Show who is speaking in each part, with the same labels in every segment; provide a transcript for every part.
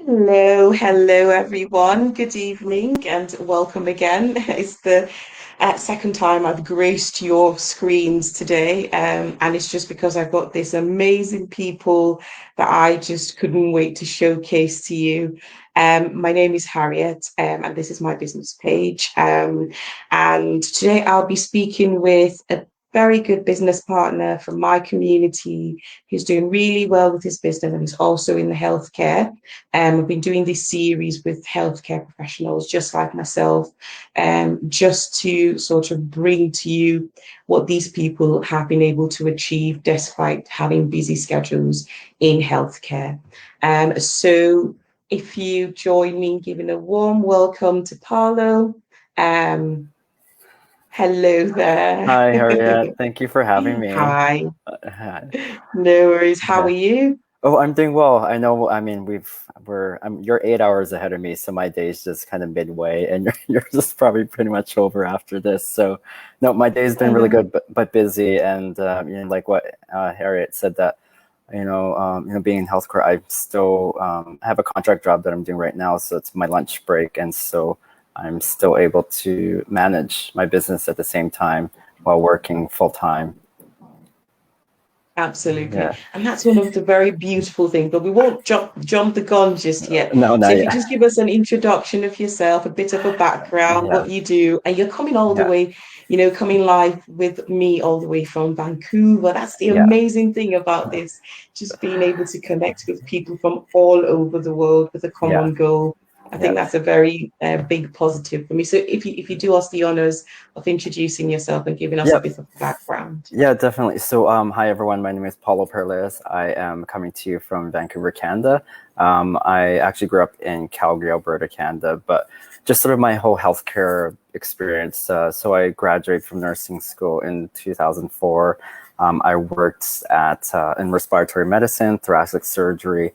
Speaker 1: Hello everyone. Good evening and welcome again. It's the second time I've graced your screens today, and it's just because I've got this amazing people that I just couldn't wait to showcase to you. My name is Harriett, and this is my business page. And today I'll be speaking with a very good business partner from my community who's doing really well with his business and is also in the healthcare. I've been doing this series with healthcare professionals just like myself, just to sort of bring to you what these people have been able to achieve despite having busy schedules in healthcare. So if you join me in giving a warm welcome to Paulo. Um, Hello there.
Speaker 2: Hi, Harriet. Thank you for having me.
Speaker 1: Hi,
Speaker 2: Hi.
Speaker 1: no worries. How are
Speaker 2: Yeah.
Speaker 1: you?
Speaker 2: Oh, I'm doing well. I know. I mean, you're 8 hours ahead of me, so my day's just kind of midway, and you're just probably pretty much over after this. So, no, my day's been really good, but busy, and like what Harriet said that, being in healthcare, I still have a contract job that I'm doing right now, so it's my lunch break, and so I'm still able to manage my business at the same time while working full time.
Speaker 1: Absolutely.
Speaker 2: Yeah.
Speaker 1: And that's one of the very beautiful things, but we won't jump the gun just yet.
Speaker 2: No,
Speaker 1: So
Speaker 2: not
Speaker 1: if you
Speaker 2: yet.
Speaker 1: just give us an introduction of yourself, a bit of a background,
Speaker 2: Yeah.
Speaker 1: what you do, and you're coming all the
Speaker 2: Yeah.
Speaker 1: way, coming live with me all the way from Vancouver. That's the
Speaker 2: Yeah.
Speaker 1: amazing thing about this, just being able to connect with people from all over the world with a
Speaker 2: Yeah.
Speaker 1: common goal. I think
Speaker 2: Yeah.
Speaker 1: that's a very big positive for me. So if you do us the honors of introducing yourself and giving us a
Speaker 2: Yeah.
Speaker 1: bit of background.
Speaker 2: Yeah, definitely. So, hi everyone. My name is Paulo Perles. I am coming to you from Vancouver, Canada. I actually grew up in Calgary, Alberta, Canada, but just sort of my whole healthcare experience. So, I graduated from nursing school in 2004. I worked at in respiratory medicine, thoracic surgery,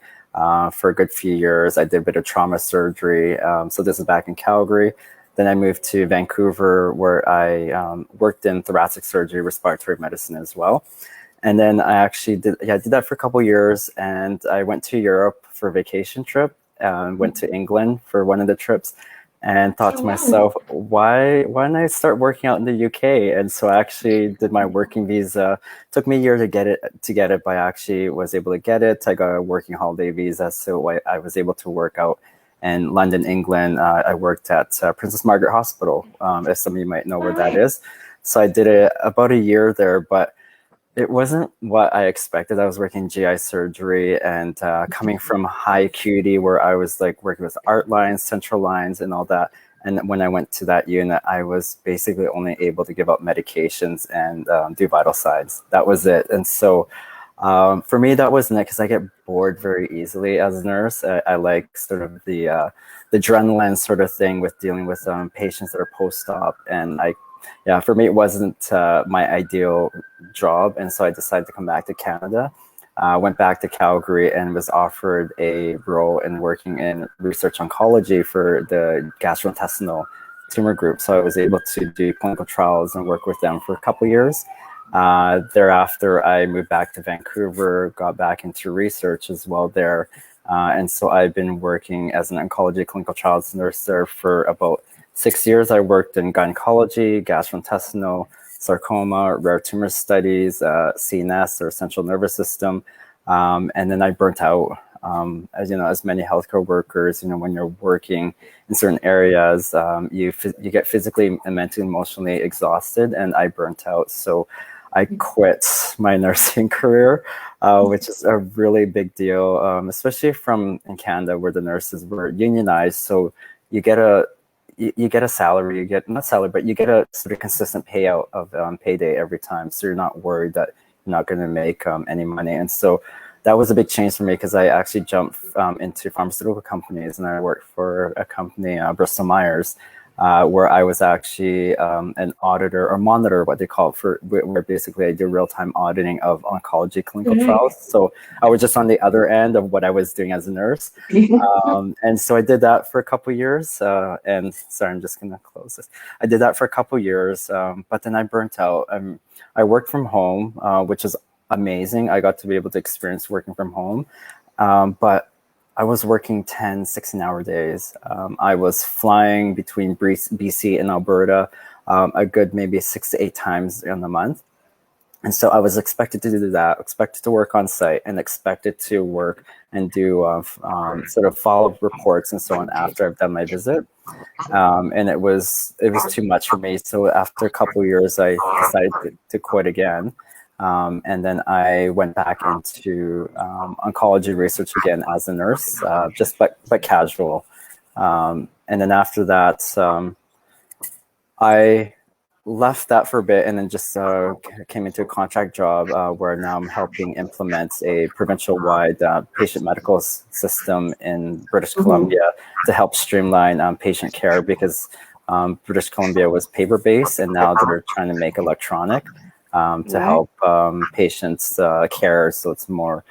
Speaker 2: for a good few years. I did a bit of trauma surgery. So, this is back in Calgary. Then I moved to Vancouver, where I worked in thoracic surgery, respiratory medicine as well. And then I actually I did that for a couple of years, and I went to Europe for a vacation trip. Went to England for one of the trips, and thought
Speaker 1: Oh,
Speaker 2: to
Speaker 1: wow.
Speaker 2: myself, why didn't I start working out in the UK? And so I actually did my working visa. Took me a year to get it, but I actually was able to get it. I got a working holiday visa, so I was able to work out in London, England. I worked at Princess Margaret Hospital, if some of you might know
Speaker 1: All
Speaker 2: where that
Speaker 1: right.
Speaker 2: is. So I did it about a year there, but it wasn't what I expected. I was working GI surgery and coming from high acuity where I was like working with art lines, central lines, and all that. And when I went to that unit, I was basically only able to give out medications and do vital signs. That was it. And so for me, that wasn't it because I get bored very easily as a nurse. I like sort of the adrenaline sort of thing with dealing with patients that are post-op, and yeah, for me, it wasn't my ideal job, and so I decided to come back to Canada. Went back to Calgary and was offered a role in working in research oncology for the gastrointestinal tumor group. So I was able to do clinical trials and work with them for a couple years. Thereafter, I moved back to Vancouver, got back into research as well there. And so I've been working as an oncology clinical trials nurse there for about 6 years. I worked in gynecology, gastrointestinal, sarcoma, rare tumor studies, CNS or central nervous system. And then I burnt out, as you know, as many healthcare workers, when you're working in certain areas, you get physically and mentally, emotionally exhausted, and I burnt out. So I quit my nursing career, which is a really big deal, especially from in Canada where the nurses were unionized. So you get a you get a salary, you get not salary, but you get a sort of consistent payout of payday every time. So you're not worried that you're not going to make any money. And so that was a big change for me because I actually jumped into pharmaceutical companies and I worked for a company, Bristol Myers, where I was actually an auditor or monitor, what they call it, where basically I do real-time auditing of oncology clinical
Speaker 1: Right.
Speaker 2: trials. So I was just on the other end of what I was doing as a nurse. And so I did that for a couple of years. And sorry, I'm just going to close this. I did that for a couple of years, but then I burnt out. I worked from home, which is amazing. I got to be able to experience working from home. But I was working 10, 16-hour days. I was flying between BC and Alberta a good maybe 6 to 8 times in the month. And so I was expected to do that, expected to work on site, and expected to work and do sort of follow-up reports and so on after I've done my visit. And it was too much for me. So after a couple of years, I decided to quit again. And then I went back into oncology research again as a nurse, just but casual. And then after that, I left that for a bit and then just came into a contract job where now I'm helping implement a provincial-wide patient medical system in British
Speaker 1: Mhm.
Speaker 2: Columbia to help streamline patient care because British Columbia was paper-based and now they're trying to make electronic to
Speaker 1: Right.
Speaker 2: help patients care. So it's more,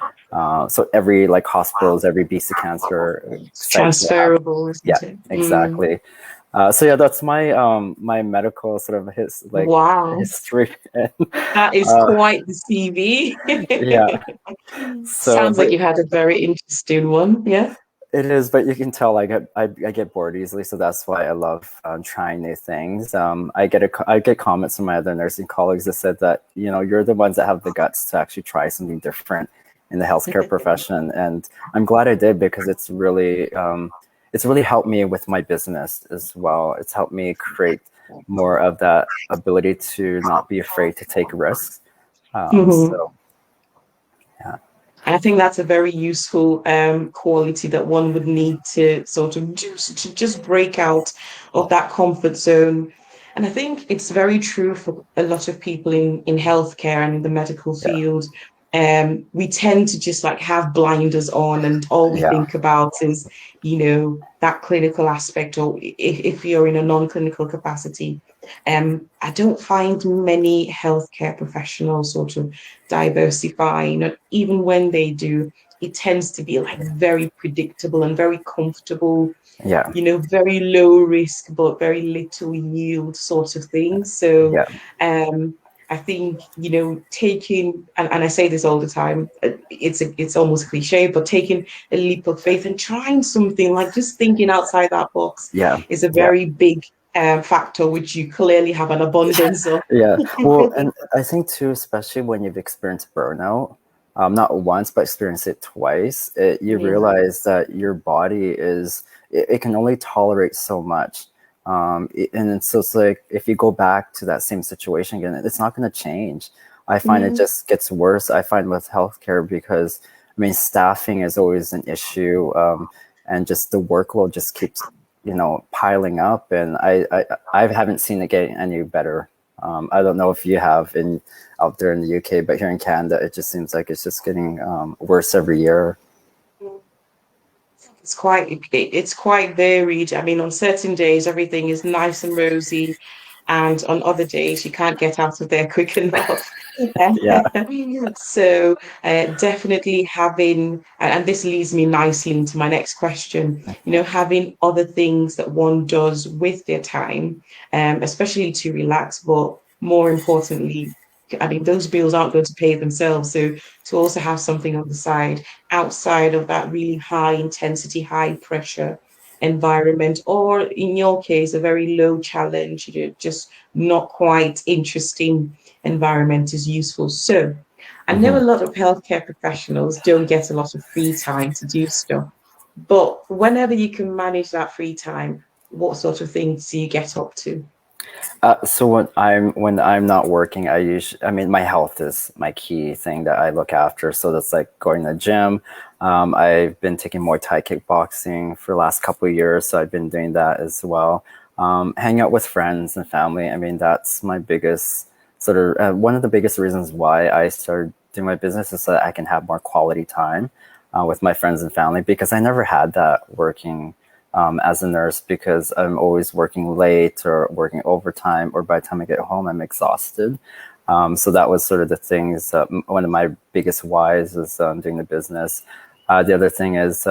Speaker 2: so every like hospitals, every BC Cancer
Speaker 1: It's
Speaker 2: site will have,
Speaker 1: transferable,
Speaker 2: yeah,
Speaker 1: isn't it? Mm.
Speaker 2: exactly. So yeah, that's my my medical sort of
Speaker 1: Wow.
Speaker 2: history. And,
Speaker 1: That is
Speaker 2: uh,
Speaker 1: quite the CV.
Speaker 2: yeah, so
Speaker 1: Sounds like
Speaker 2: but
Speaker 1: you had a very interesting one. Yeah.
Speaker 2: it is, but you can tell I get bored easily, so that's why I love trying new things. I get comments from my other nursing colleagues that said that you're the ones that have the guts to actually try something different in the healthcare profession, and I'm glad I did because it's really helped me with my business as well. It's helped me create more of that ability to not be afraid to take risks.
Speaker 1: Mhm.
Speaker 2: So yeah,
Speaker 1: I think that's a very useful quality that one would need to sort of just break out of that comfort zone. And I think it's very true for a lot of people in healthcare and in the medical
Speaker 2: yeah,
Speaker 1: field. We tend to just like have blinders on, and all we
Speaker 2: yeah,
Speaker 1: think about is, that clinical aspect, or if you're in a non-clinical capacity. I don't find many healthcare professionals sort of diversifying, and even when they do, it tends to be like very predictable and very comfortable,
Speaker 2: yeah,
Speaker 1: very low risk but very little yield sort of thing. So
Speaker 2: yeah,
Speaker 1: um I think, taking, and I say this all the time, it's almost cliche, but taking a leap of faith and trying something, like just thinking outside that box,
Speaker 2: yeah,
Speaker 1: is a
Speaker 2: yeah.
Speaker 1: very big factor, which you clearly have an abundance of.
Speaker 2: Yeah, well, and I think too, especially when you've experienced burnout, not once, but experienced it twice, you
Speaker 1: Yeah.
Speaker 2: realize that your body it can only tolerate so much. And so it's like, if you go back to that same situation again, it's not going to change. I find it
Speaker 1: Yeah.
Speaker 2: just gets worse. I find with healthcare because, I mean, staffing is always an issue, and just the workload just keeps, piling up. And I haven't seen it getting any better. I don't know if you have out there in the UK, but here in Canada, it just seems like it's just getting worse every year.
Speaker 1: It's quite varied. I mean, on certain days everything is nice and rosy, and on other days you can't get out of there quick enough.
Speaker 2: Yeah,
Speaker 1: So definitely having, and this leads me nicely into my next question. Having other things that one does with their time, especially to relax, but more importantly, I mean, those bills aren't going to pay themselves. So to also have something on the side outside of that really high intensity, high pressure environment, or in your case, a very low challenge, just not quite interesting environment is useful. So I know
Speaker 2: hmm
Speaker 1: a lot of healthcare professionals don't get a lot of free time to do stuff, but whenever you can manage that free time, what sort of things do you get up to?
Speaker 2: so when I'm not working, I mean, my health is my key thing that I look after. So that's like going to the gym. I've been taking Muay Thai kickboxing for the last couple of years, so I've been doing that as well. Hang out with friends and family. I mean, that's my biggest sort of one of the biggest reasons why I started doing my business is so that I can have more quality time with my friends and family because I never had that working as a nurse because I'm always working late or working overtime, or by the time I get home, I'm exhausted. So that was sort of the things. One of my biggest whys is doing the business. The other thing is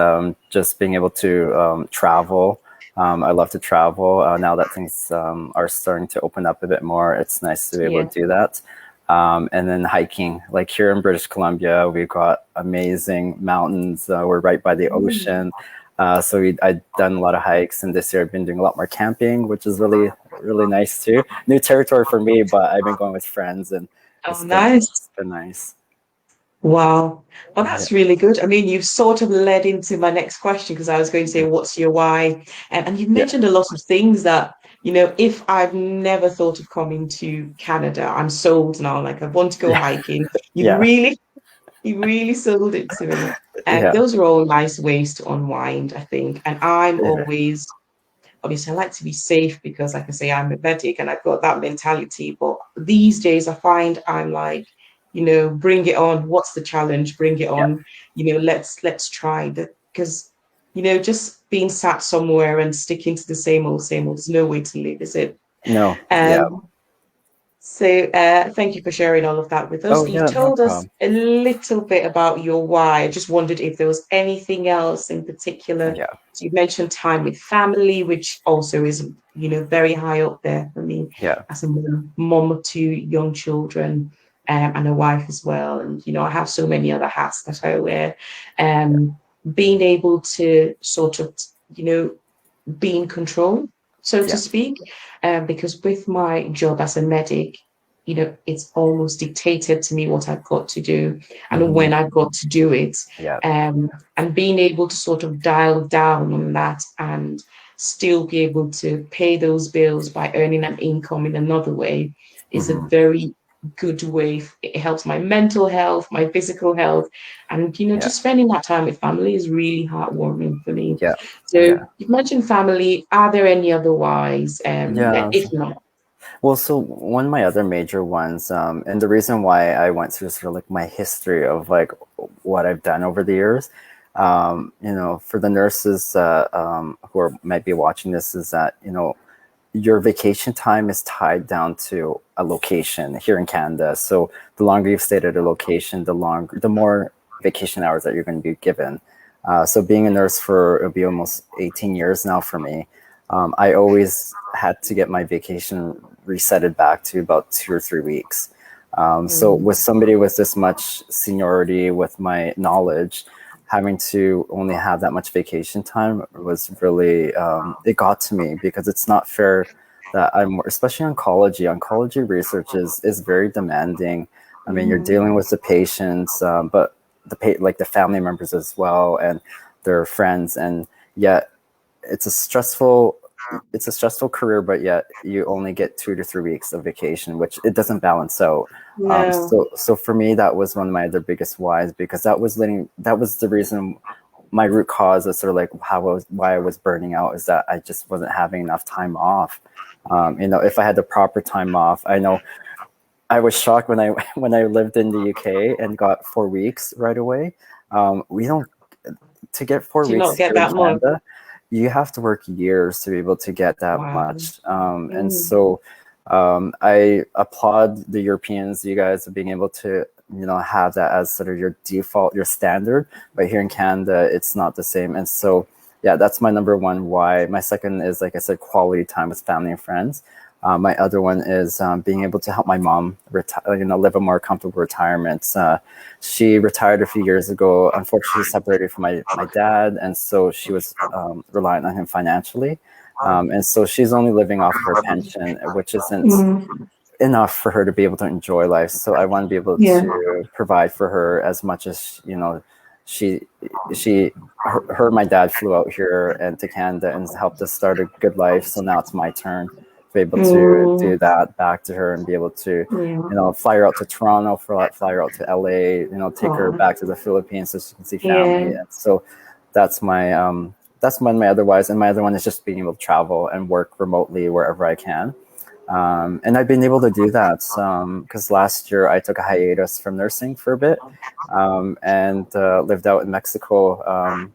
Speaker 2: just being able to travel. I love to travel. Now that things are starting to open up a bit more, it's nice to be able
Speaker 1: Yeah.
Speaker 2: to do that. And then hiking. Like here in British Columbia, we've got amazing mountains. We're right by the
Speaker 1: Mm.
Speaker 2: ocean. I've done a lot of hikes, and this year I've been doing a lot more camping, which is really nice too. New territory for me, but I've been going with friends, and
Speaker 1: Oh, nice.
Speaker 2: it's been nice.
Speaker 1: Wow. Well,
Speaker 2: Yeah,
Speaker 1: that's really good. I mean, you've sort of led into my next question because I was going to say, what's your why? And you've
Speaker 2: yeah,
Speaker 1: mentioned a lot of things that, if I've never thought of coming to Canada, I'm sold now. Like, I want to go
Speaker 2: yeah,
Speaker 1: hiking. You've
Speaker 2: yeah,
Speaker 1: really, you really sold it to me. And
Speaker 2: yeah.
Speaker 1: those are all nice ways to unwind, I think. And I'm
Speaker 2: Yeah.
Speaker 1: always obviously I like to be safe because like I say I'm a medic and I've got that mentality, but these days I find I'm like, bring it on. What's the challenge? Bring it
Speaker 2: Yeah.
Speaker 1: on. Let's try that because just being sat somewhere and sticking to the same old, there's no way to live, is it?
Speaker 2: No. Yeah.
Speaker 1: um so thank you for sharing all of that with us.
Speaker 2: Oh
Speaker 1: You've
Speaker 2: yeah. No
Speaker 1: told us
Speaker 2: problem.
Speaker 1: a little bit about your why. I just wondered if there was anything else in particular.
Speaker 2: Yeah.
Speaker 1: So you've mentioned time with family, which also is, very high up there for me
Speaker 2: Yeah.
Speaker 1: as a mom of two young children, and a wife as well. And, I have so many other hats that I wear. Being able to sort of, you know, be in control, so to
Speaker 2: Yeah.
Speaker 1: speak, because with my job as a medic, it's almost dictated to me what I've got to do and
Speaker 2: Hmm.
Speaker 1: when I've got to do it.
Speaker 2: Yeah.
Speaker 1: And being able to sort of dial down on that and still be able to pay those bills by earning an income in another way is a
Speaker 2: Hmm.
Speaker 1: very good way. It helps my mental health, my physical health, and
Speaker 2: Yeah.
Speaker 1: just spending that time with family is really heartwarming for me.
Speaker 2: Yeah.
Speaker 1: So
Speaker 2: Yeah.
Speaker 1: you've mentioned family. Are there any other whys? And
Speaker 2: Yeah.
Speaker 1: if not,
Speaker 2: Well, so one of my other major ones, and the reason why I went through sort of like my history of like what I've done over the years, for the nurses who might be watching this, is that your vacation time is tied down to a location here in Canada. So the longer you've stayed at a location, the more vacation hours that you're going to be given. So being a nurse for it'll be almost 18 years now for me. I always had to get my vacation resetted back to about 2 or 3 weeks. So
Speaker 1: mm,
Speaker 2: with somebody with this much seniority, with my knowledge, having to only have that much vacation time was really it got to me because it's not fair that I'm especially oncology. Oncology research is very demanding. I mean, you're
Speaker 1: mhm,
Speaker 2: dealing with the patients, but like the family members as well and their friends, and yet it's a stressful it's a stressful career, but yet you only get 2 to 3 weeks of vacation, which it doesn't balance out.
Speaker 1: no,
Speaker 2: So for me, that was one of my other biggest whys because that was the reason, my root cause of sort of like why I was burning out, is that I just wasn't having enough time off. If I had the proper time off, I know I was shocked when I when I lived in the UK and got 4 weeks right away. We don't To get four
Speaker 1: do you not
Speaker 2: weeks
Speaker 1: get
Speaker 2: here in
Speaker 1: that much?
Speaker 2: Canada, you have to work years to be able to get that
Speaker 1: Wow.
Speaker 2: much. And
Speaker 1: Mm,
Speaker 2: so I applaud the Europeans, you guys, of being able to, have that as sort of your default, your standard. But here in Canada, it's not the same. And so, yeah, that's my number one why. My second is, like I said, quality time with family and friends. My other one is being able to help my mom live a more comfortable retirement. She retired a few years ago. Unfortunately, separated from my dad, and so she was reliant on him financially. And so she's only living off of her pension, which isn't
Speaker 1: mm,
Speaker 2: enough for her to be able to enjoy life. So I want to be able
Speaker 1: yeah.
Speaker 2: to provide for her as much as she her and my dad flew out here and to Canada and helped us start a good life. So now it's my turn to be able to
Speaker 1: Mm,
Speaker 2: do that back to her and be able to
Speaker 1: yeah.
Speaker 2: fly her out to Toronto, fly her out to LA, take her
Speaker 1: Oh,
Speaker 2: back to the Philippines so she can see
Speaker 1: yeah.
Speaker 2: family. And so that's that's one of my otherwise, and my other one is just being able to travel and work remotely wherever I can. And I've been able to do that because last year I took a hiatus from nursing for a bit, and lived out in Mexico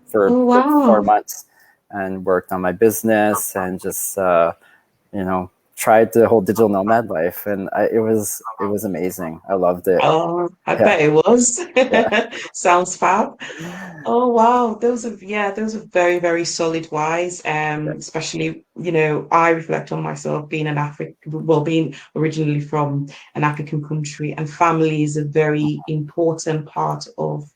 Speaker 2: for a
Speaker 1: Oh,
Speaker 2: good
Speaker 1: wow.
Speaker 2: 4 months and worked on my business and just, you know, tried the whole digital nomad life, and it was amazing. I loved it.
Speaker 1: Oh, I
Speaker 2: Yeah,
Speaker 1: bet it was.
Speaker 2: yeah,
Speaker 1: Sounds fab. Oh wow, those are very, very solid whys.
Speaker 2: yeah,
Speaker 1: Especially, I reflect on myself being an African, well, being originally from an African country, and family is a very important part of,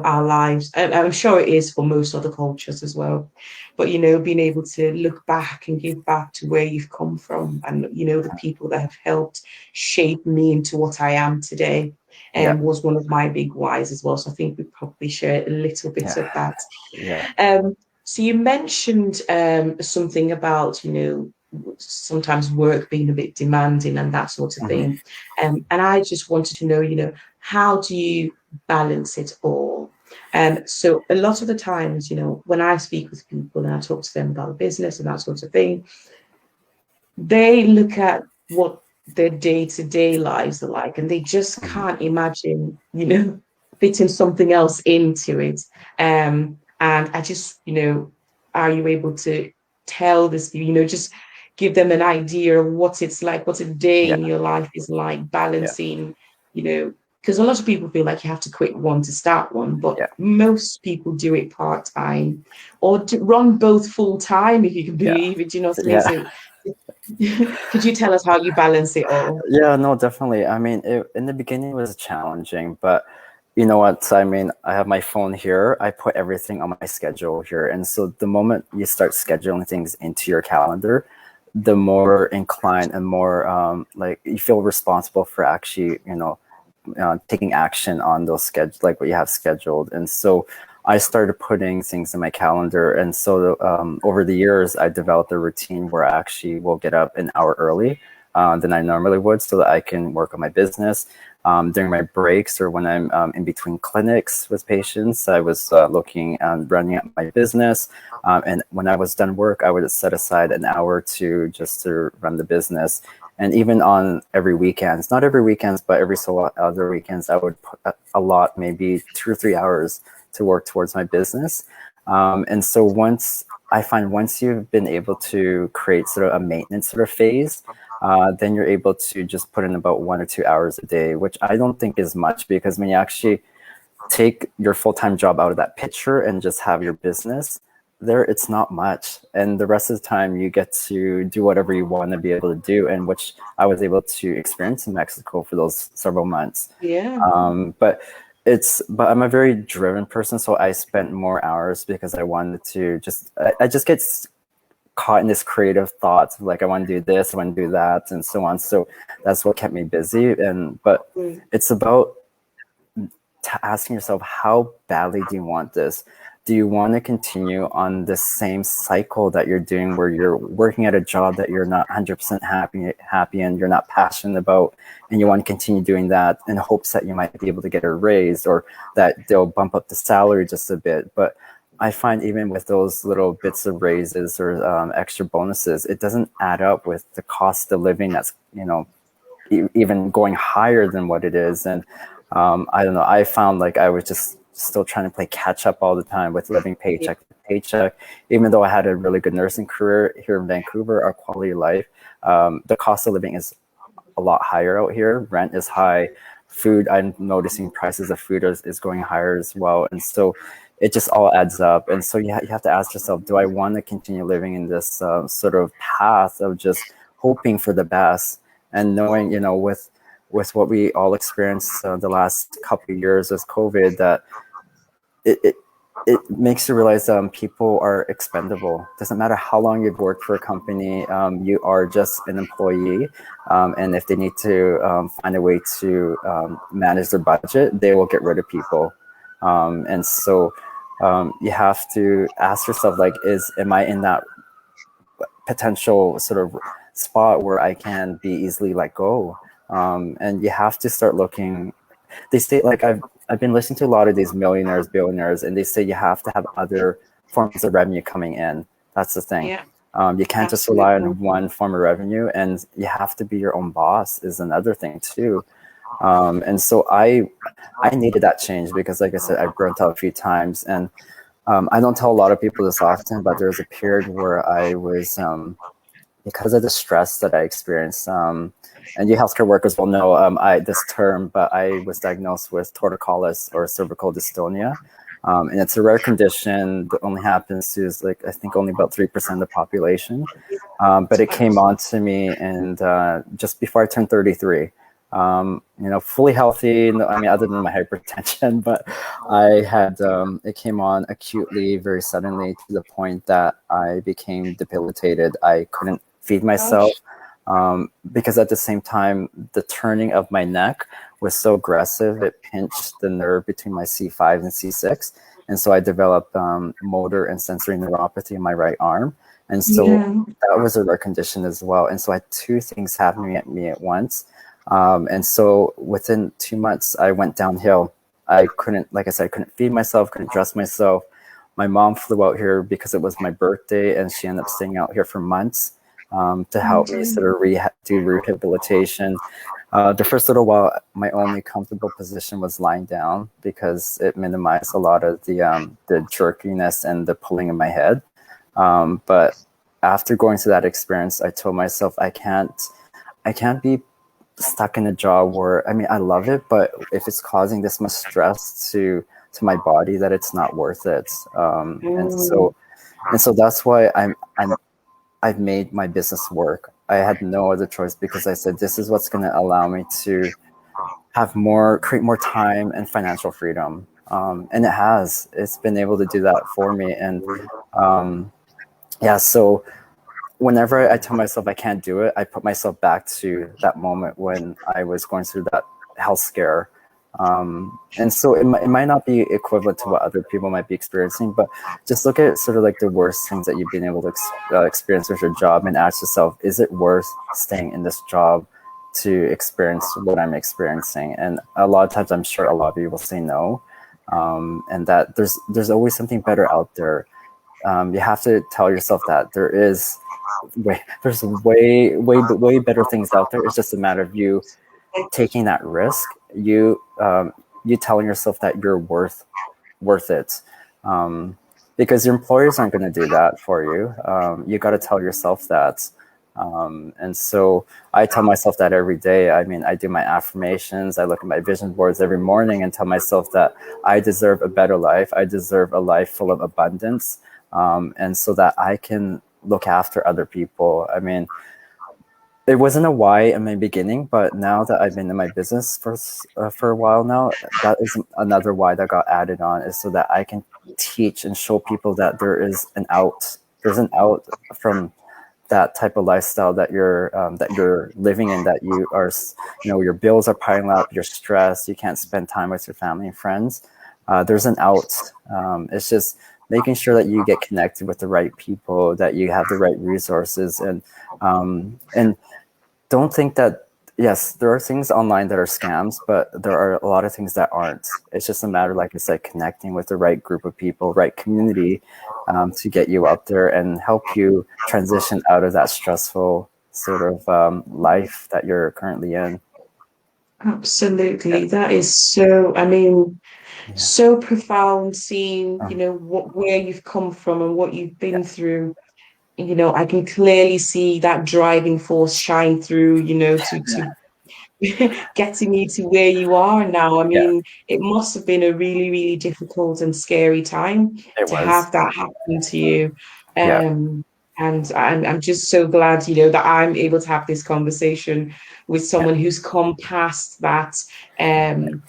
Speaker 1: our lives. And I'm sure it is for most other cultures as well. But being able to look back and give back to where you've come from, and the people that have helped shape me into what I am today,
Speaker 2: yeah,
Speaker 1: was one of my big whys as well. So I think we probably share a little bit
Speaker 2: yeah,
Speaker 1: of that.
Speaker 2: yeah.
Speaker 1: So you mentioned something about, sometimes work being a bit demanding and that sort of
Speaker 2: Hmm.
Speaker 1: thing. And I just wanted to know, how do you balance it all? So a lot of the times, when I speak with people and I talk to them about business and that sort of thing, they look at what their day-to-day lives are like, and they just
Speaker 2: Hmm.
Speaker 1: can't imagine, fitting something else into it. And I just, are you able to tell this, just give them an idea of what it's like, what a day
Speaker 2: Yeah,
Speaker 1: in your life is like,
Speaker 2: yeah,
Speaker 1: balancing, because a lot of people feel like you have to quit one to start one, but
Speaker 2: yeah,
Speaker 1: most people do it part-time or run both full-time, if you can
Speaker 2: yeah,
Speaker 1: believe it. Do you know what I mean?
Speaker 2: yeah.
Speaker 1: So could you tell us how you balance it all?
Speaker 2: Yeah, no, definitely. I mean, in the beginning it was challenging, but you know what? I mean, I have my phone here. I put everything on my schedule here. And so the moment you start scheduling things into your calendar, the more inclined and more like you feel responsible for actually, taking action on those schedule, like what you have scheduled. And so I started putting things in my calendar. And so over the years, I developed a routine where I actually will get up an hour early than I normally would so that I can work on my business. During my breaks or when I'm in between clinics with patients, I was looking and running up my business. And when I was done work, I would set aside an hour to just to run the business. And even on every weekends, not every weekends, but every so other weekends, I would put a lot, maybe 2 or 3 hours to work towards my business. And so once you've been able to create sort of a maintenance sort of phase, then you're able to just put in about 1 or 2 hours a day, which I don't think is much because when you actually take your full-time job out of that picture and just have your business there, it's not much. And the rest of the time you get to do whatever you want to be able to do, and which I was able to experience in Mexico for those several months.
Speaker 1: Yeah,
Speaker 2: But but I'm a very driven person, so I spent more hours because I wanted to I just get caught in this creative thoughts of like I want to do this, I want to do that, and so on. So that's what kept me busy. But
Speaker 1: mm,
Speaker 2: it's about asking yourself, how badly do you want this? Do you want to continue on the same cycle that you're doing where you're working at a job that you're not 100% happy and you're not passionate about, and you want to continue doing that in hopes that you might be able to get a raise or that they'll bump up the salary just a bit? But I find even with those little bits of raises or extra bonuses, it doesn't add up with the cost of living that's, even going higher than what it is. And I don't know, I found like I was just still trying to play catch up all the time with living
Speaker 1: yeah,
Speaker 2: paycheck to paycheck. Even though I had a really good nursing career here in Vancouver, our quality of life, the cost of living is a lot higher out here. Rent is high. Food, I'm noticing prices of food is going higher as well. And so it just all adds up. And so you have to ask yourself, do I want to continue living in this sort of path of just hoping for the best and knowing, with what we all experienced the last couple of years with COVID, that it, it it makes you realize people are expendable. Doesn't matter how long you've worked for a company, you are just an employee. And if they need to find a way to manage their budget, they will get rid of people. And so you have to ask yourself, like, am I in that potential sort of spot where I can be easily let go? And you have to start looking. They say, like, I've been listening to a lot of these millionaires, billionaires, and they say you have to have other forms of revenue coming in. That's the thing.
Speaker 1: yeah,
Speaker 2: You can't just rely
Speaker 1: absolutely.
Speaker 2: on one form of revenue, and you have to be your own boss is another thing too. And so I needed that change because, like I said, I've burnt out a few times, and I don't tell a lot of people this often, but there was a period where I was because of the stress that I experienced. And you healthcare workers will know I this term, but I was diagnosed with torticollis or cervical dystonia. And it's a rare condition that only happens to like I think only about 3% of the population. But it came on to me and just before I turned 33. Fully healthy. I mean, other than my hypertension, but I had it came on acutely, very suddenly, to the point that I became debilitated. I couldn't feed myself because at the same time, the turning of my neck was so aggressive. It pinched the nerve between my C5 and C6, and so I developed motor and sensory neuropathy in my right arm. And so
Speaker 1: Yeah.
Speaker 2: that was a rare condition as well. And so I had two things happening at me at once. And so within 2 months, I went downhill. I couldn't, like I said, I couldn't feed myself, couldn't dress myself. My mom flew out here because it was my birthday, and she ended up staying out here for months to help me sort of do rehabilitation. The first little while, my only comfortable position was lying down because it minimized a lot of the jerkiness and the pulling in my head. But after going through that experience, I told myself I can't be stuck in a job where I mean I love it, but if it's causing this much stress to my body, that it's not worth it. And
Speaker 1: Mm.
Speaker 2: so and so that's why I've made my business work. I had no other choice because I said this is what's going to allow me to create more time and financial freedom. And it's been able to do that for me. And um, yeah, so whenever I tell myself I can't do it, I put myself back to that moment when I was going through that health scare. And so it might not be equivalent to what other people might be experiencing, but just look at sort of like the worst things that you've been able to experience with your job and ask yourself, is it worth staying in this job to experience what I'm experiencing? And a lot of times I'm sure a lot of you will say no. And that there's always something better out there. You have to tell yourself that there's way better things out there. It's just a matter of you taking that risk. You telling yourself that you're worth it, because your employers aren't going to do that for you. You got to tell yourself that. And so I tell myself that every day. I mean, I do my affirmations. I look at my vision boards every morning and tell myself that I deserve a better life. I deserve a life full of abundance. And so that I can look after other people. I mean, it wasn't a why in my beginning, but now that I've been in my business for a while now, that is another why that got added on, is so that I can teach and show people that there is an out. There's an out from that type of lifestyle that you're living in. That you are, your bills are piling up, you're stressed, you can't spend time with your family and friends. There's an out. It's just making sure that you get connected with the right people, that you have the right resources, and don't think that, yes, there are things online that are scams, but there are a lot of things that aren't. It's just a matter, like I said, connecting with the right group of people, right community, to get you out there and help you transition out of that stressful sort of life that you're currently in.
Speaker 1: Absolutely. That is so, I mean,
Speaker 2: Yeah.
Speaker 1: so profound seeing,
Speaker 2: Um,
Speaker 1: where you've come from and what you've
Speaker 2: yeah.
Speaker 1: been through. I can clearly see that driving force shine through, to getting you to where you are now. I
Speaker 2: Yeah.
Speaker 1: mean, it must have been a really, really difficult and scary time
Speaker 2: It
Speaker 1: to
Speaker 2: was.
Speaker 1: have that happen to you.
Speaker 2: Yeah.
Speaker 1: Um, and I'm just so glad, that I'm able to have this conversation with
Speaker 2: Yeah.
Speaker 1: someone who's come past that. And,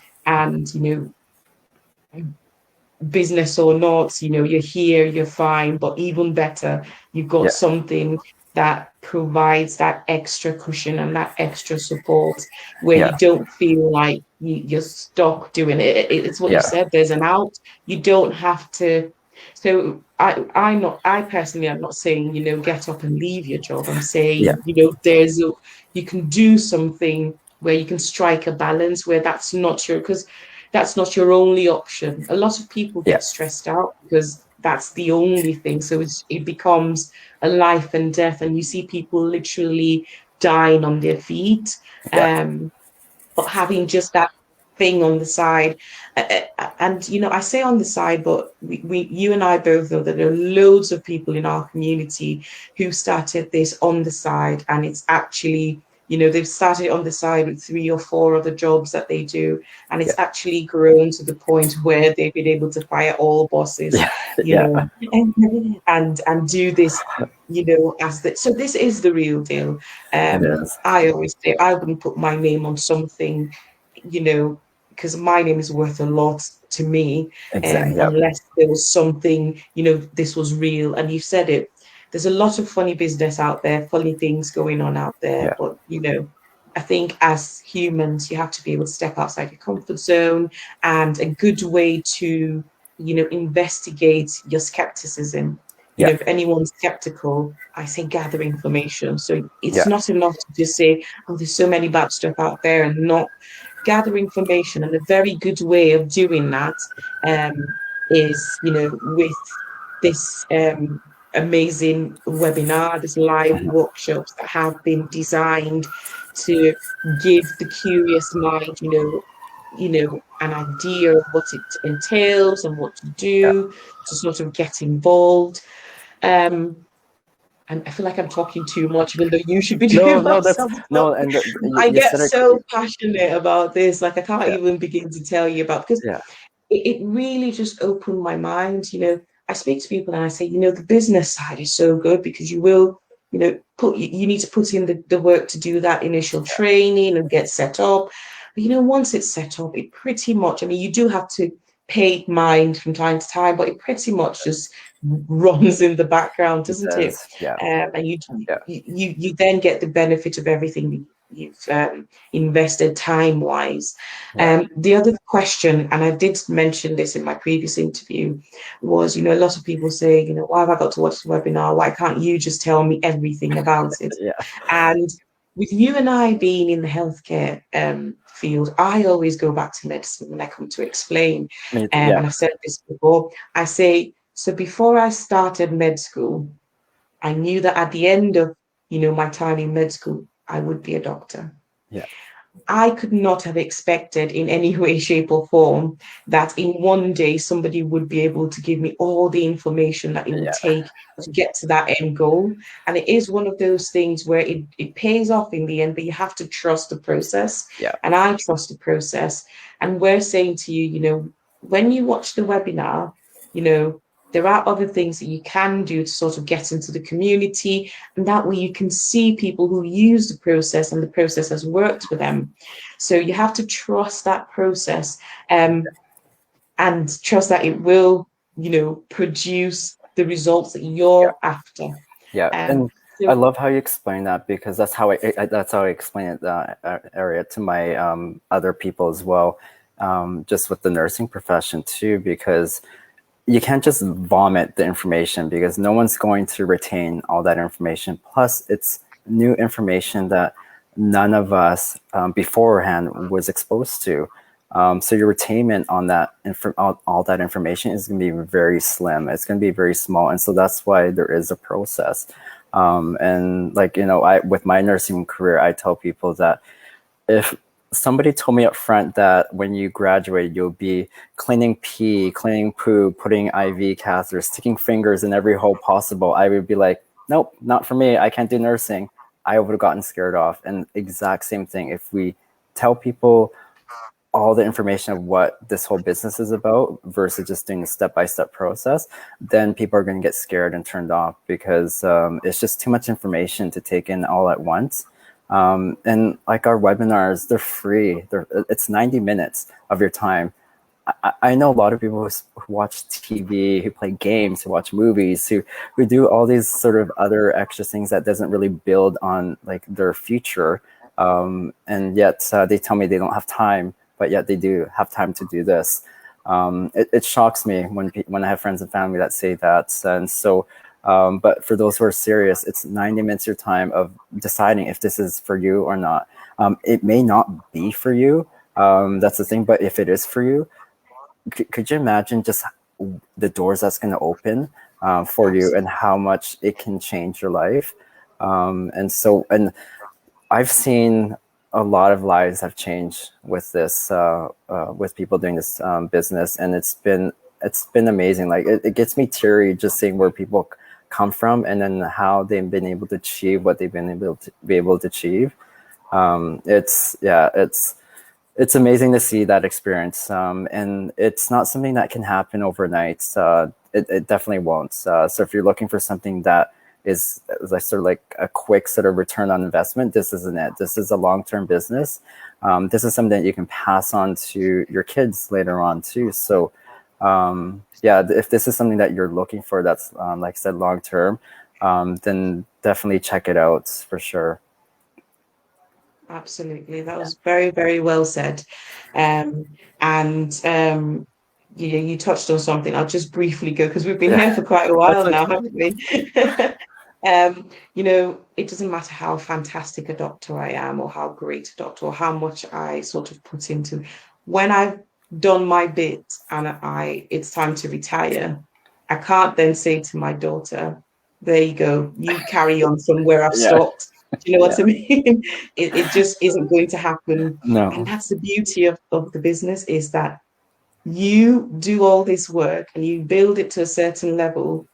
Speaker 1: business or not, you're here, you're fine, but even better, you've got
Speaker 2: Yeah.
Speaker 1: something that provides that extra cushion and that extra support where
Speaker 2: Yeah.
Speaker 1: you don't feel like you're stuck doing it. It's what you
Speaker 2: Yeah.
Speaker 1: said, there's an out. You don't have to. So I personally, I'm not saying, get up and leave your job. I'm
Speaker 2: Yeah.
Speaker 1: saying, you can do something where you can strike a balance where because that's not your only option. A lot of people
Speaker 2: Yeah.
Speaker 1: get stressed out because that's the only thing. So it becomes a life and death, and you see people literally dying on their feet.
Speaker 2: Yeah.
Speaker 1: Um, but having just that. thing on the side. And I say on the side, but you and I both know that there are loads of people in our community who started this on the side, and it's actually, they've started on the side with 3 or 4 other jobs that they do, and
Speaker 2: Yeah.
Speaker 1: it's actually grown to the point where they've been able to fire all bosses,
Speaker 2: Yeah.
Speaker 1: you
Speaker 2: Yeah.
Speaker 1: know, and do this, as the so this is the real deal.
Speaker 2: It is.
Speaker 1: I always say I wouldn't put my name on something, you know, because my name is worth a lot to me,
Speaker 2: Exactly. Yeah.
Speaker 1: unless there was something, this was real. And you said it. There's a lot of funny business out there, funny things going on out there,
Speaker 2: Yeah.
Speaker 1: but I think as humans, you have to be able to step outside your comfort zone, and a good way to, investigate your skepticism.
Speaker 2: Yeah.
Speaker 1: If anyone's skeptical, I say gather information. So it's
Speaker 2: Yeah.
Speaker 1: not enough to just say, oh, there's so many bad stuff out there, and not gather information. And a very good way of doing that is, with this amazing webinar, this live workshops that have been designed to give the curious mind, an idea of what it entails and what to
Speaker 2: Yeah.
Speaker 1: do to sort of get involved. Um, and I feel like I'm talking too much, even though you should be
Speaker 2: No,
Speaker 1: doing
Speaker 2: no,
Speaker 1: most
Speaker 2: that's
Speaker 1: of the
Speaker 2: no,
Speaker 1: talking.
Speaker 2: and
Speaker 1: I
Speaker 2: you
Speaker 1: get
Speaker 2: said it.
Speaker 1: so passionate about this, like I can't
Speaker 2: Yeah.
Speaker 1: even begin to tell you about, because
Speaker 2: Yeah.
Speaker 1: it really just opened my mind. I speak to people and I say, the business side is so good because you will, you need to put in the work to do that initial training and get set up. But once it's set up, it pretty much, I mean, you do have to pay mind from time to time, but it pretty much just runs in the background,
Speaker 2: It
Speaker 1: doesn't it?
Speaker 2: does. Yeah.
Speaker 1: And
Speaker 2: Yeah.
Speaker 1: you then get the benefit of everything you've invested time wise.
Speaker 2: Yeah.
Speaker 1: The other question, and I did mention this in my previous interview, was, a lot of people say, why have I got to watch the webinar? Why can't you just tell me everything about it?
Speaker 2: Yeah.
Speaker 1: And with you and I being in the healthcare field, I always go back to medicine when I come to explain.
Speaker 2: Yeah.
Speaker 1: And I've said this before. I say, so before I started med school, I knew that at the end of, my time in med school, I would be a doctor.
Speaker 2: Yeah.
Speaker 1: I could not have expected in any way, shape, or form that in one day somebody would be able to give me all the information that it would
Speaker 2: Yeah.
Speaker 1: take to get to that end goal. And it is one of those things where it pays off in the end, but you have to trust the process.
Speaker 2: Yeah.
Speaker 1: And I trust the process. And we're saying to you, when you watch the webinar, there are other things that you can do to sort of get into the community, and that way you can see people who use the process and the process has worked for them. So you have to trust that process, and trust that it will, produce the results that
Speaker 2: Yeah.
Speaker 1: you're after.
Speaker 2: Yeah.
Speaker 1: Um,
Speaker 2: And I
Speaker 1: so
Speaker 2: love how you explain that, because that's how I explain it, area to my other people as well, just with the nursing profession too, because you can't just vomit the information, because no one's going to retain all that information. Plus, it's new information that none of us beforehand was exposed to. So your retainment on that all that information is going to be very slim. It's going to be very small, and so that's why there is a process. And like I with my nursing career, I tell people that if somebody told me up front that when you graduate, you'll be cleaning pee, cleaning poo, putting IV catheters, sticking fingers in every hole possible, I would be like, nope, not for me. I can't do nursing. I would have gotten scared off. And exact same thing. If we tell people all the information of what this whole business is about versus just doing a step-by-step process, then people are going to get scared and turned off, because it's just too much information to take in all at once. And like our webinars, they're free. It's 90 minutes of your time. I know a lot of people who watch TV, who play games, who watch movies, who do all these sort of other extra things that doesn't really build on like their future. And yet they tell me they don't have time, but yet they do have time to do this. It shocks me when I have friends and family that say that. And so, but for those who are serious, it's 90 minutes of your time of deciding if this is for you or not. It may not be for you. That's the thing. But if it is for you, could you imagine just the doors that's going to open for you, and how much it can change your life? And I've seen a lot of lives have changed with this, with people doing this business, and it's been amazing. Like it gets me teary just seeing where people come from and then how they've been able to achieve what they've been able to achieve. It's amazing to see that experience, and it's not something that can happen overnight. It definitely won't. So if you're looking for something that is like sort of like a quick sort of return on investment, this isn't it. This is a long-term business. This is something that you can pass on to your kids later on too. So yeah, if this is something that you're looking for, that's like I said, long-term, then definitely check it out for sure.
Speaker 1: Absolutely. That was very, very well said. Um, and you touched on something. I'll just briefly go because we've been
Speaker 2: Yeah,
Speaker 1: here for quite a
Speaker 2: that's
Speaker 1: while now,
Speaker 2: okay.
Speaker 1: haven't we? It doesn't matter how fantastic a doctor I am or how great a doctor or how much I sort of put into when I've done my bit and it's time to retire, I can't then say to my daughter, there you go, you carry on from where I've
Speaker 2: Yeah,
Speaker 1: stopped. Do you know what
Speaker 2: yeah.
Speaker 1: I mean? It just isn't going to happen. And
Speaker 2: No.
Speaker 1: that's the beauty of the business is that you do all this work and you build it to a certain level.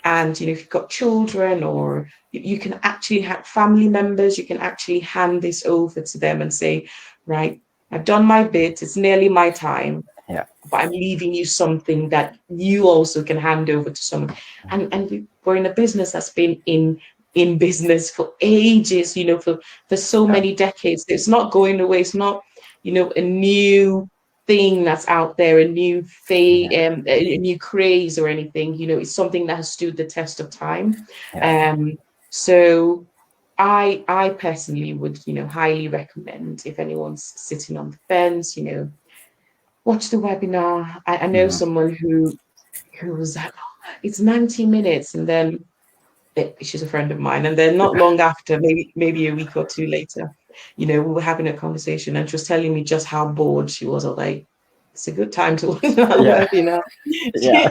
Speaker 1: And if you've got children or you can actually have family members, you can actually hand this over to them and say, right, I've done my bit, it's nearly my time,
Speaker 2: Yeah.
Speaker 1: but I'm leaving you something that you also can hand over to someone. We're in a business that's been in business for ages, for so
Speaker 2: Yeah.
Speaker 1: many decades. It's not going away. It's not, a new thing that's out there,
Speaker 2: Yeah.
Speaker 1: a new craze or anything. It's something that has stood the test of time.
Speaker 2: Yeah.
Speaker 1: So I personally would, highly recommend if anyone's sitting on the fence, watch the webinar. I know
Speaker 2: Mhm.
Speaker 1: someone who was like, oh, it's 90 minutes, and then she's a friend of mine, and then not long after, maybe a week or two later, we were having a conversation, and she was telling me just how bored she was. I was like, it's a good time to watch that
Speaker 2: Yeah.
Speaker 1: webinar.
Speaker 2: Yeah.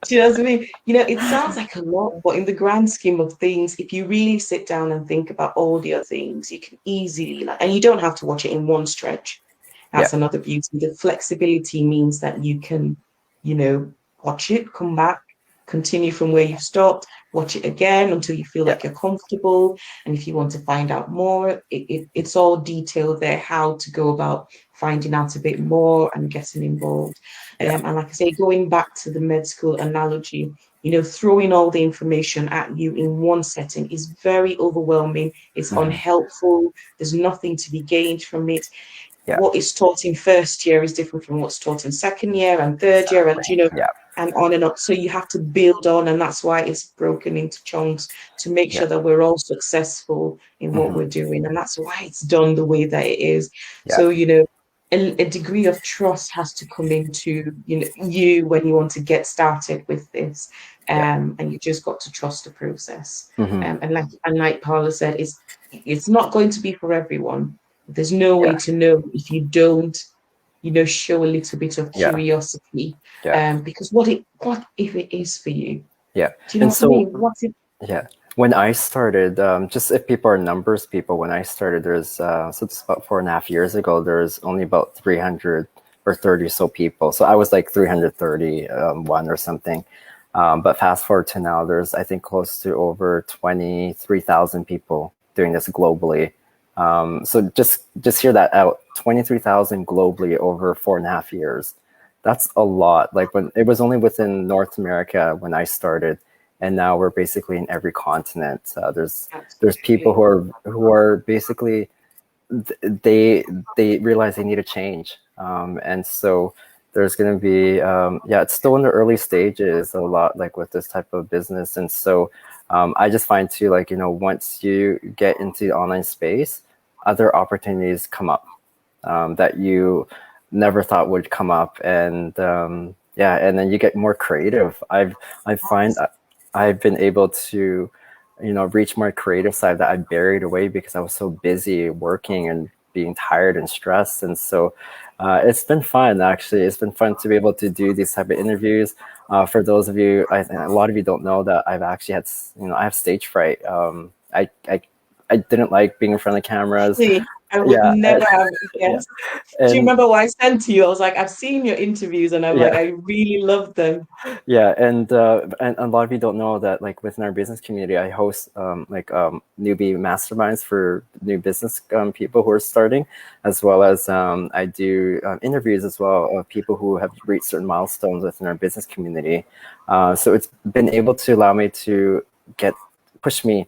Speaker 1: She knows what I mean? It sounds like a lot, but in the grand scheme of things, if you really sit down and think about all the other things, you can easily, and you don't have to watch it in one stretch.
Speaker 2: Yeah.
Speaker 1: That's another beauty. The flexibility means that you can, watch it, come back, continue from where you've stopped, watch it again until you feel
Speaker 2: Yeah.
Speaker 1: like you're comfortable. And if you want to find out more, it's all detailed there, how to go about finding out a bit more and getting involved.
Speaker 2: Yeah.
Speaker 1: And like I say, going back to the med school analogy, throwing all the information at you in one setting is very overwhelming. It's
Speaker 2: Mhm.
Speaker 1: unhelpful. There's nothing to be gained from it.
Speaker 2: Yeah.
Speaker 1: What is taught in first year is different from what's taught in second year and third year, and
Speaker 2: Exactly. Yeah.
Speaker 1: and on and on. So you have to build on, and that's why it's broken into chunks to make
Speaker 2: Yeah.
Speaker 1: sure that we're all successful in what
Speaker 2: Mhm.
Speaker 1: we're doing, and that's why it's done the way that it is.
Speaker 2: Yeah.
Speaker 1: So a degree of trust has to come into you when you want to get started with this,
Speaker 2: Yeah.
Speaker 1: and you just got to trust the process.
Speaker 2: Mhm.
Speaker 1: And like Paula said, it's not going to be for everyone. There's no way
Speaker 2: Yeah.
Speaker 1: to know if you don't, show a little bit of
Speaker 2: Yeah.
Speaker 1: curiosity.
Speaker 2: Yeah.
Speaker 1: Because what if it is for you?
Speaker 2: Yeah.
Speaker 1: Do you know
Speaker 2: And
Speaker 1: what I
Speaker 2: so,
Speaker 1: mean? What if
Speaker 2: yeah, when I started, just if people are numbers people, when I started, so it's about 4.5 years ago, there's only about 300 or 30 so people. So I was like 330, one or something. But fast forward to now, there's, I think, close to over 23,000 people doing this globally. So just hear that out, 23,000 globally over 4.5 years. That's a lot. Like when it was only within North America when I started, and now we're basically in every continent. There's people
Speaker 1: absolutely.
Speaker 2: who are basically, they realize they need a change, and so there's going to be, yeah, it's still in the early stages a lot, like with this type of business. And so I just find too, like, once you get into the online space, other opportunities come up, that you never thought would come up. And yeah, and then you get more creative. I find I've been able to, reach my creative side that I buried away because I was so busy working and being tired and stressed. And so it's been fun, actually. It's been fun to be able to do these type of interviews. For those of you, a lot of you don't know that I've actually had, I have stage fright. I didn't like being in front of cameras.
Speaker 1: Really? I would
Speaker 2: Yeah,
Speaker 1: never have
Speaker 2: yeah,
Speaker 1: guessed. Do you
Speaker 2: and
Speaker 1: remember what I sent to you? I was like, I've seen your interviews and I'm like,
Speaker 2: yeah,
Speaker 1: I really love them.
Speaker 2: yeah, and a lot of you don't know that like within our business community, I host newbie masterminds for new business people who are starting, as well as I do interviews as well of people who have reached certain milestones within our business community. So it's been able to allow me to get push me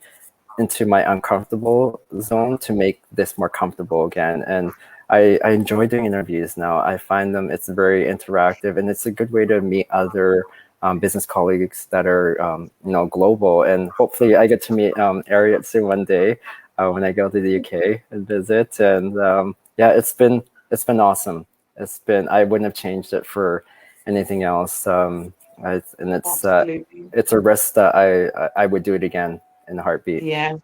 Speaker 2: into my uncomfortable zone to make this more comfortable again. And I enjoy doing interviews now. I find them, it's very interactive, and it's a good way to meet other business colleagues that are, global. And hopefully I get to meet Harriett soon one day when I go to the UK and visit. And yeah, it's been awesome. I wouldn't have changed it for anything else. And
Speaker 1: Absolutely.
Speaker 2: it's a risk that I would do it again in a heartbeat.
Speaker 1: Yeah.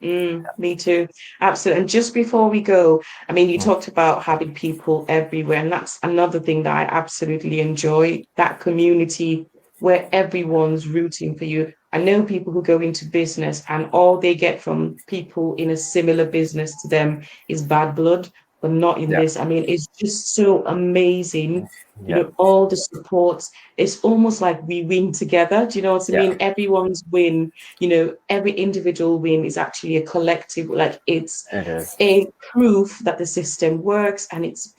Speaker 1: Me too. Absolutely. And just before we go, I mean, you
Speaker 2: Mm.
Speaker 1: talked about having people everywhere, and that's another thing that I absolutely enjoy, that community where everyone's rooting for you. I know people who go into business and all they get from people in a similar business to them is bad blood, but not in
Speaker 2: Yeah,
Speaker 1: this. I mean, it's just so amazing.
Speaker 2: yeah,
Speaker 1: All the supports, it's almost like we win together. Do you know what I
Speaker 2: yeah.
Speaker 1: mean? Everyone's win, every individual win is actually a collective, like it's
Speaker 2: It is.
Speaker 1: a proof that the system works, and it's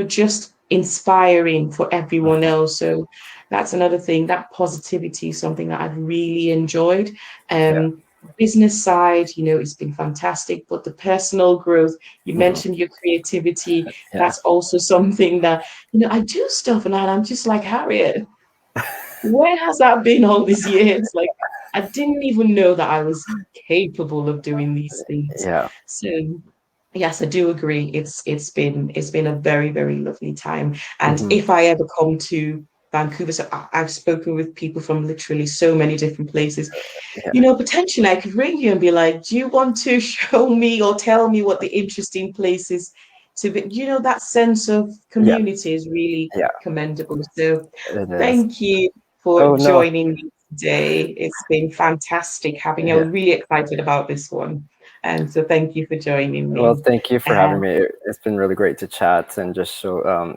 Speaker 1: just inspiring for everyone
Speaker 2: Mhm.
Speaker 1: else. So that's another thing, that positivity is something that I've really enjoyed.
Speaker 2: Yeah,
Speaker 1: Business side, it's been fantastic, but the personal growth, you
Speaker 2: mhm.
Speaker 1: mentioned your creativity,
Speaker 2: Yeah,
Speaker 1: that's also something that, I do stuff and I'm just like, Harriet, where has that been all these years? Like, I didn't even know that I was capable of doing these things.
Speaker 2: yeah,
Speaker 1: So yes, I do agree. It's been a very, very lovely time. And
Speaker 2: hmm,
Speaker 1: if I ever come to Vancouver, so I've spoken with people from literally so many different places.
Speaker 2: yeah,
Speaker 1: Potentially I could ring you and be like, do you want to show me or tell me what the interesting places to be? That sense of
Speaker 2: yeah,
Speaker 1: community is really
Speaker 2: yeah.
Speaker 1: commendable. So
Speaker 2: It is.
Speaker 1: thank you for
Speaker 2: Oh no,
Speaker 1: joining me today. It's been fantastic having you.
Speaker 2: yeah.
Speaker 1: I'm really excited about this one. And so thank you for joining
Speaker 2: Well,
Speaker 1: me.
Speaker 2: thank you for having
Speaker 1: Um,
Speaker 2: me. It's been really great to chat and just show,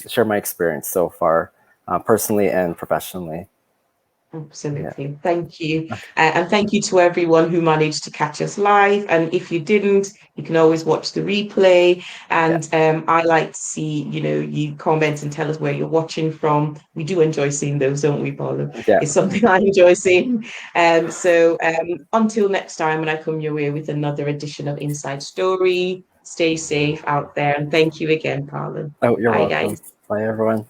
Speaker 2: share my experience so far, personally and professionally. Yeah,
Speaker 1: Absolutely. Thank you. And thank you to everyone who managed to catch us live. And if you didn't, you can always watch the replay.
Speaker 2: yeah,
Speaker 1: And I like to see, you comment and tell us where you're watching from. We do enjoy seeing those, don't we, Paula?
Speaker 2: yeah,
Speaker 1: It's something I enjoy seeing. Until next time, when I come your way with another edition of Inside Story, stay safe out there. And thank you again, Paula.
Speaker 2: oh, you're
Speaker 1: Bye,
Speaker 2: welcome.
Speaker 1: guys.
Speaker 2: Bye, everyone.